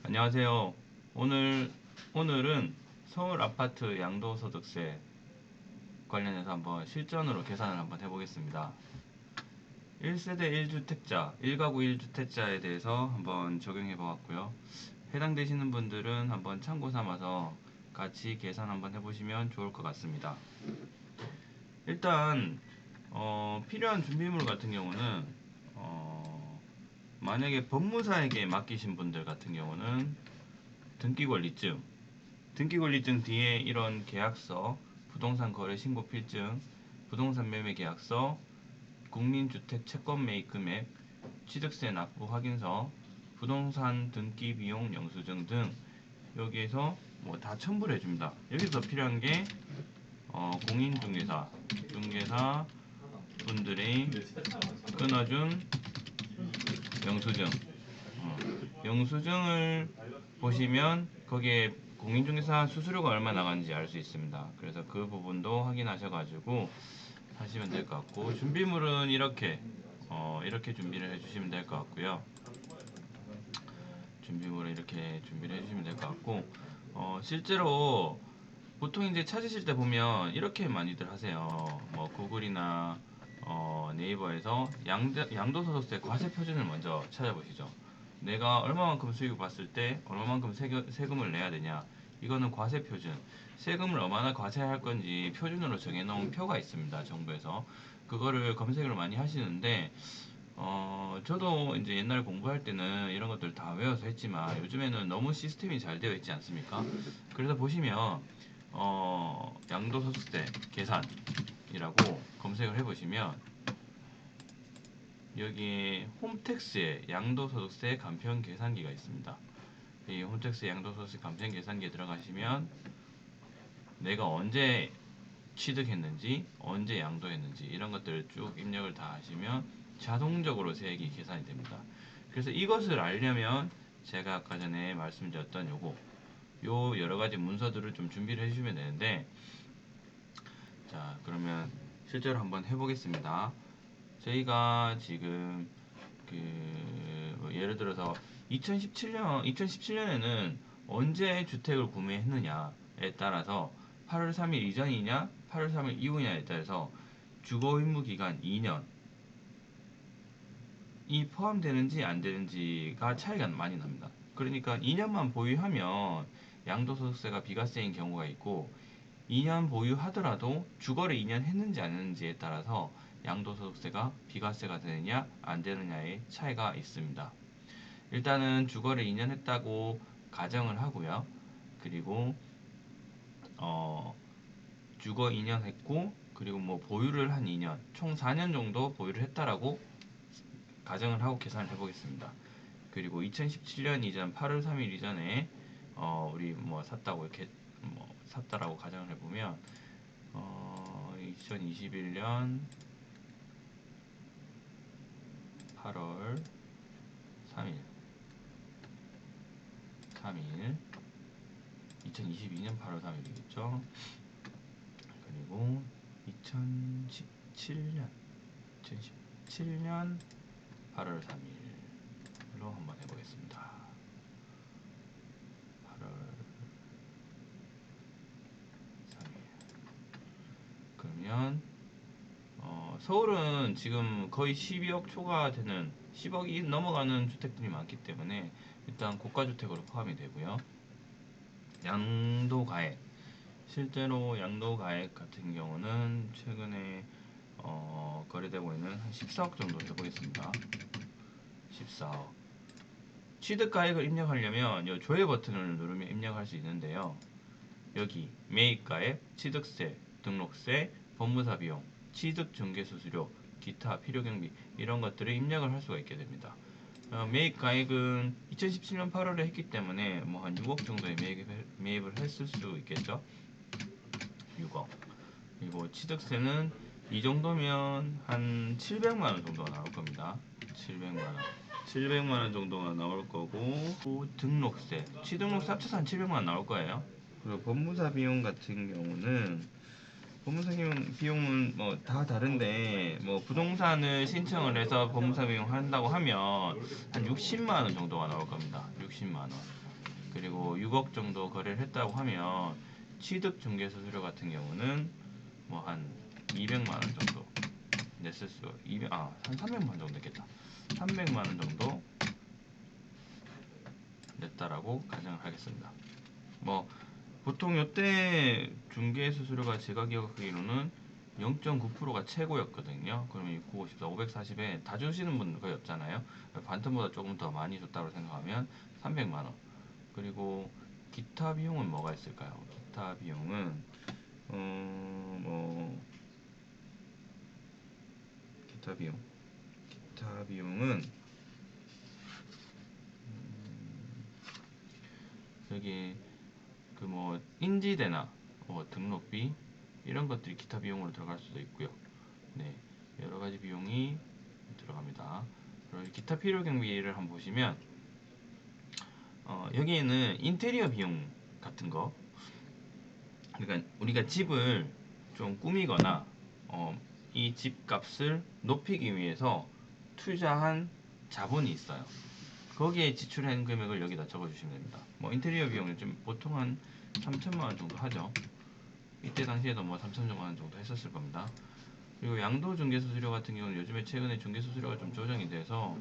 안녕하세요. 오늘은 서울 아파트 양도소득세 관련해서 한번 실전으로 계산을 한번 해보겠습니다. 1세대 1주택자, 1가구 1주택자에 대해서 한번 적용해 보았고요. 해당되시는 분들은 한번 참고 삼아서 같이 계산 한번 해보시면 좋을 것 같습니다. 일단 필요한 준비물 같은 경우는 만약에 법무사에게 맡기신 분들 같은 경우는 등기권리증, 등기권리증 뒤에 이런 계약서, 부동산 거래 신고 필증, 부동산 매매 계약서, 국민주택 채권 매입 금액, 취득세 납부 확인서, 부동산 등기 비용 영수증 등 여기에서 뭐 다 첨부를 해줍니다. 여기서 필요한 게 중개사 분들이 끊어준 영수증, 영수증을 보시면 거기에 공인중개사 수수료가 얼마 나가는지 알 수 있습니다. 그래서 그 부분도 확인하셔가지고 하시면 될 것 같고, 준비물은 이렇게 준비를 해주시면 될 것 같고요. 준비물은 이렇게 준비를 해주시면 될 것 같고, 실제로 보통 이제 찾으실 때 보면 이렇게 많이들 하세요. 뭐 구글이나 네이버에서 양도소득세 과세 표준을 먼저 찾아보시죠. 내가 얼마만큼 수익을 봤을 때 얼마만큼 세금을 내야 되냐. 이거는 과세 표준. 세금을 얼마나 과세할 건지 표준으로 정해놓은 표가 있습니다. 정부에서. 그거를 검색을 많이 하시는데, 저도 이제 옛날 공부할 때는 이런 것들 다 외워서 했지만 요즘에는 너무 시스템이 잘 되어 있지 않습니까? 그래서 보시면, 양도소득세 계산이라고 검색을 해보시면 여기 홈택스에 양도소득세 간편 계산기가 있습니다. 이 홈택스 양도소득세 간편 계산기에 들어가시면 내가 언제 취득했는지, 언제 양도했는지 이런 것들을 쭉 입력을 다 하시면 자동적으로 세액이 계산이 됩니다. 그래서 이것을 알려면 제가 아까 전에 말씀드렸던 요 여러 가지 문서들을 좀 준비를 해주시면 되는데, 자, 그러면 실제로 한번 해보겠습니다. 저희가 지금 뭐 예를 들어서 2017년에는 언제 주택을 구매했느냐에 따라서 8월 3일 이전이냐, 8월 3일 이후냐에 따라서 주거 의무 기간 2년이 포함되는지 안 되는지가 차이가 많이 납니다. 그러니까 2년만 보유하면 양도소득세가 비과세인 경우가 있고, 2년 보유하더라도 주거를 2년 했는지 안 했는지에 따라서 양도소득세가 비과세가 되느냐 안 되느냐의 차이가 있습니다. 일단은 주거를 2년 했다고 가정을 하고요. 그리고 주거 2년 했고, 그리고 뭐 보유를 한 2년, 총 4년 정도 보유를 했다라고 가정을 하고 계산을 해보겠습니다. 그리고 2017년 이전 8월 3일 이전에 우리 뭐 샀다고 이렇게 뭐 샀다라고 가정을 해보면 2021년 8월 3일 2022년 8월 3일이겠죠. 그리고 2017년 8월 3일로 한번 해보겠습니다. 8월 3일. 그러면 서울은 지금 거의 12억 초과 되는 10억이 넘어가는 주택들이 많기 때문에 일단 고가주택으로 포함이 되고요. 양도가액, 실제로 양도가액 같은 경우는 최근에 거래되고 있는 한 14억 정도 해보겠습니다. 14억. 취득가액을 입력하려면 이 조회 버튼을 누르면 입력할 수 있는데요. 여기 매입가액, 취득세, 등록세, 법무사 비용, 취득중개수수료, 기타 필요경비 이런 것들을 입력을 할 수가 있게 됩니다. 매입가액은 2017년 8월에 했기 때문에 뭐 한 6억 정도의 매입을 했을 수 있겠죠. 6억. 그리고 취득세는 이 정도면 한 700만원 정도가 나올 겁니다. 700만원 정도가 나올 거고, 등록세, 취등록세 합쳐서 한 700만원 나올 거예요. 그리고 법무사 비용 같은 경우는 법무사 비용은 뭐 다 다른데, 뭐 부동산을 신청을 해서 법무사 비용 한다고 하면 한 60만 원 정도가 나올 겁니다. 60만 원. 그리고 6억 정도 거래를 했다고 하면 취득 중개 수수료 같은 경우는 뭐 한 200만 원 정도 냈을 수, 한 300만 원 정도 냈겠다. 300만 원 정도 냈다라고 가정을 하겠습니다. 뭐 보통 이때 중개 수수료가 제가 기억하기로는 0.9%가 최고였거든요. 그러면 6, 9, 54, 540에 다 주시는 분 거의 없잖아요. 반텀보다 조금 더 많이 줬다고 생각하면 300만 원. 그리고 기타 비용은 뭐가 있을까요? 기타 비용은 뭐 기타 비용은 여기 그 뭐 인지대나 등록비 이런 것들이 기타 비용으로 들어갈 수도 있고요. 네, 여러 가지 비용이 들어갑니다. 그리고 기타 필요 경비를 한번 보시면 여기에는 인테리어 비용 같은 거, 그러니까 우리가 집을 좀 꾸미거나 이 집값을 높이기 위해서 투자한 자본이 있어요. 거기에 지출한 금액을 여기다 적어주시면 됩니다. 뭐 인테리어 비용은 좀 보통 한 3천만 원 정도 하죠. 이때 당시에도 뭐 3천만 원 정도 했었을 겁니다. 그리고 양도 중개 수수료 같은 경우는 요즘에 최근에 중개 수수료가 좀 조정이 돼서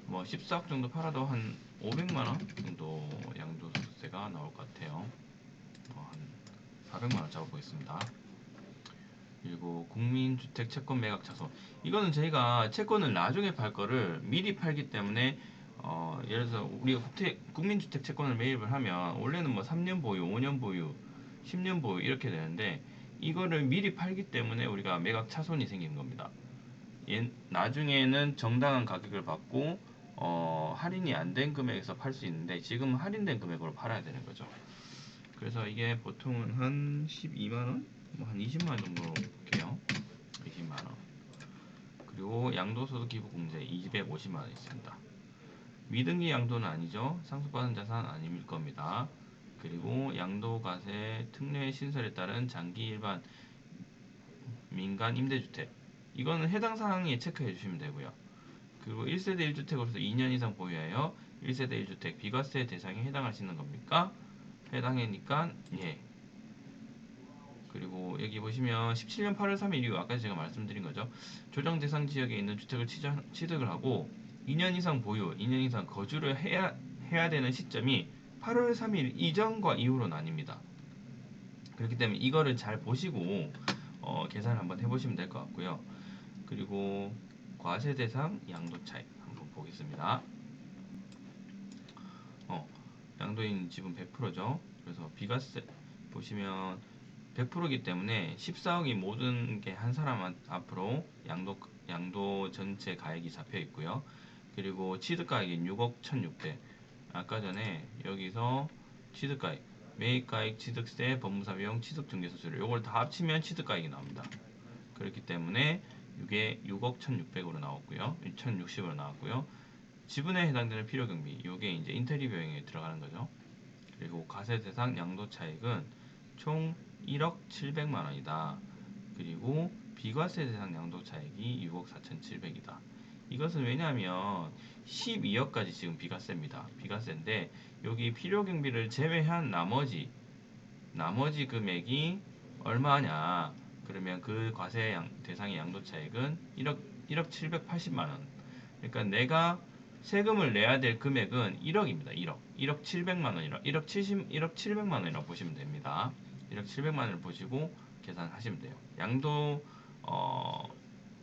뭐 14억 정도 팔아도 한 500만 원 정도 양도소득세가 나올 것 같아요. 한 400만 원 잡아보겠습니다. 그리고 국민주택 채권 매각 차손. 이거는 저희가 채권을 나중에 팔 거를 미리 팔기 때문에 예를 들어서 우리가 국민주택 채권을 매입을 하면 원래는 뭐 3년 보유, 5년 보유, 10년 보유 이렇게 되는데 이거를 미리 팔기 때문에 우리가 매각 차손이 생기는 겁니다. 나중에는 정당한 가격을 받고 할인이 안 된 금액에서 팔 수 있는데 지금은 할인된 금액으로 팔아야 되는 거죠. 그래서 이게 보통은 한 12만원? 뭐 한 20만원 정도 해요. 20만원. 그리고 양도소득 기부 공제 250만원 있습니다. 미등기 양도는 아니죠. 상속받은 자산 아닐 겁니다. 그리고 양도과세 특례 신설에 따른 장기 일반 민간 임대주택. 이거는 해당 사항에 체크해 주시면 되고요. 그리고 1세대 1주택으로서 2년 이상 보유하여 1세대 1주택 비과세 대상에 해당하시는 겁니까? 해당이니까 예. 그리고 여기 보시면 17년 8월 3일 이후 아까 제가 말씀드린 거죠. 조정 대상 지역에 있는 주택을 취득을 하고 2년 이상 보유, 2년 이상 거주를 해야 되는 시점이 8월 3일 이전과 이후로 나뉩니다. 그렇기 때문에 이거를 잘 보시고 계산을 한번 해보시면 될 것 같고요. 그리고 과세 대상 양도 차익 한번 보겠습니다. 양도인 지분 100%죠. 그래서 비과세 보시면 100%이기 때문에 14억이 모든 게 한 사람 앞으로 양도 전체 가액이 잡혀 있고요. 그리고 취득가액이 6억 1,600. 아까 전에 여기서 취득가액, 매입가액, 취득세, 법무사 비용, 취득중개수수료 요걸 다 합치면 취득가액이 나옵니다. 그렇기 때문에 이게 6억 1,600으로 나왔고요. 1,060으로 나왔고요. 지분에 해당되는 필요경비, 요게 이제 인테리어 비용에 들어가는 거죠. 그리고 과세 대상 양도 차익은 총 1억 700만 원이다. 그리고 비과세 대상 양도 차익이 6억 4,700이다. 이것은 왜냐하면 12억까지 지금 비과세입니다. 비과세인데 여기 필요 경비를 제외한 나머지 금액이 얼마냐? 그러면 그 과세 대상의 양도 차익은 1억 780만 원. 그러니까 내가 세금을 내야 될 금액은 1억입니다. 1억 700만 원이라 1억 700만 원이라고 보시면 됩니다. 1억 700만 원을 보시고 계산하시면 돼요.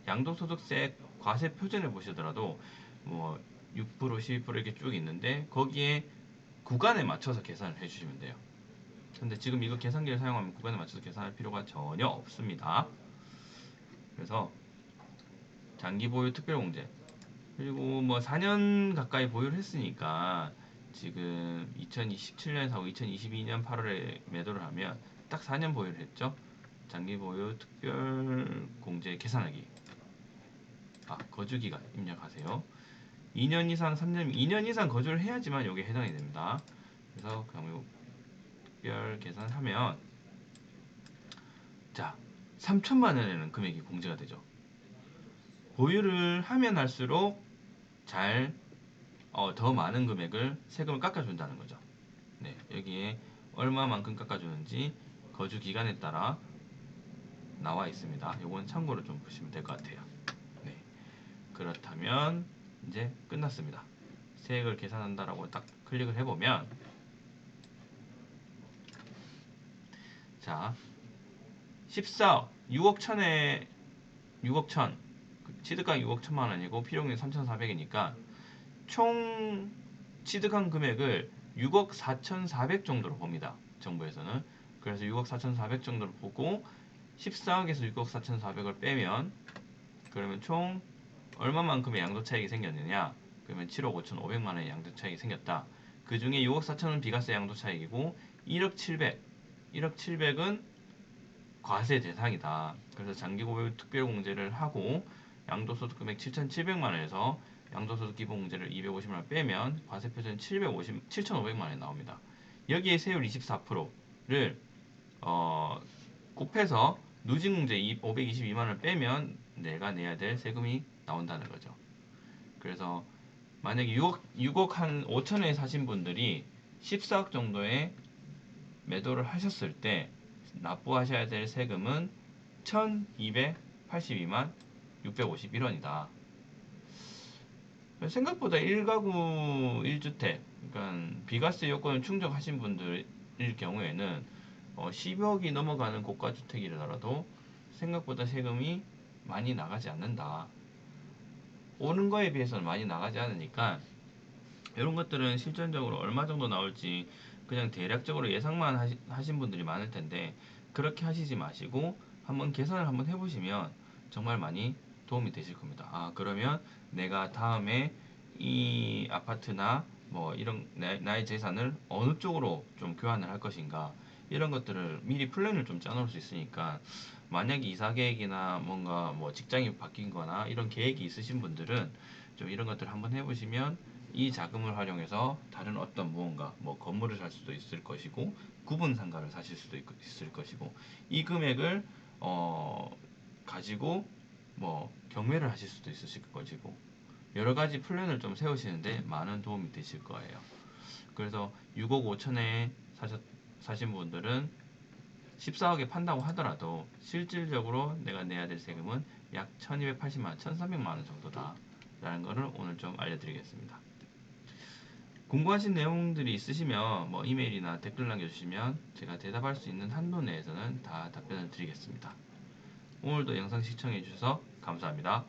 양도소득세 과세 표준을 보시더라도 뭐 6%, 12% 이렇게 쭉 있는데 거기에 구간에 맞춰서 계산을 해주시면 돼요. 근데 지금 이거 계산기를 사용하면 구간에 맞춰서 계산할 필요가 전혀 없습니다. 그래서 장기 보유 특별공제 그리고 뭐 4년 가까이 보유를 했으니까 지금 2027년 사고 2022년 8월에 매도를 하면 딱 4년 보유를 했죠. 장기 보유 특별 공제 계산하기. 거주기간 입력하세요. 2년 이상 3년 2년 이상 거주를 해야지만 여기에 해당이 됩니다. 그래서 그냥 특별 계산하면 자 3천만 원이라는 금액이 공제가 되죠. 보유를 하면 할수록 더 많은 금액을 세금을 깎아준다는 거죠. 네, 여기에 얼마만큼 깎아주는지 거주 기간에 따라 나와 있습니다. 이건 참고로 좀 보시면 될 것 같아요. 네, 그렇다면 이제 끝났습니다. 세액을 계산한다라고 딱 클릭을 해보면, 자, 14억 6억 천에 6억 천, 취득가 6억 천만 원이고 필요금이 3,400이니까 총 취득한 금액을 6억 4,400 정도로 봅니다. 정부에서는. 그래서 6억 4,400 정도로 보고 14억에서 6억 4,400을 빼면, 그러면 총 얼마만큼의 양도 차익이 생겼느냐? 그러면 7억 5,500만 원의 양도 차익이 생겼다. 그 중에 6억 4천은 비과세 양도 차익이고 1억 700, 1억 700은 과세 대상이다. 그래서 장기고별 특별공제를 하고 양도소득 금액 7,700만 원에서 양도소득 기본공제를 250만 원 빼면 과세표준 7,500만 원이 나옵니다. 여기에 세율 24%를 곱해서 누진공제 522만 원을 빼면 내가 내야 될 세금이 나온다는 거죠. 그래서 만약에 6억 한 5천에 사신 분들이 14억 정도의 매도를 하셨을 때 납부하셔야 될 세금은 1282만 651원이다. 생각보다 1가구 1주택, 그러니까 비과세 요건을 충족하신 분들일 경우에는 10억이 넘어가는 고가주택이라도 생각보다 세금이 많이 나가지 않는다. 오는 거에 비해서는 많이 나가지 않으니까 이런 것들은 실전적으로 얼마 정도 나올지 그냥 대략적으로 예상만 하신 분들이 많을 텐데, 그렇게 하시지 마시고 한번 계산을 한번 해보시면 정말 많이 도움이 되실 겁니다. 아, 그러면 내가 다음에 이 아파트나 뭐 이런 나의 재산을 어느 쪽으로 좀 교환을 할 것인가, 이런 것들을 미리 플랜을 좀 짜놓을 수 있으니까, 만약에 이사 계획이나 뭔가 뭐 직장이 바뀐 거나 이런 계획이 있으신 분들은 좀 이런 것들을 한번 해보시면 이 자금을 활용해서 다른 어떤 무언가, 뭐 건물을 살 수도 있을 것이고 구분 상가를 사실 수도 있을 것이고, 이 금액을 가지고 뭐 경매를 하실 수도 있으실 것이고, 여러 가지 플랜을 좀 세우시는데 많은 도움이 되실 거예요. 그래서 6억 5천에 사신 분들은 14억에 판다고 하더라도 실질적으로 내가 내야 될 세금은 약 1280만 원, 1300만 원 정도다 라는 것을 오늘 좀 알려드리겠습니다. 궁금하신 내용들이 있으시면 뭐 이메일이나 댓글 남겨주시면 제가 대답할 수 있는 한도 내에서는 다 답변을 드리겠습니다. 오늘도 영상 시청해주셔서 감사합니다.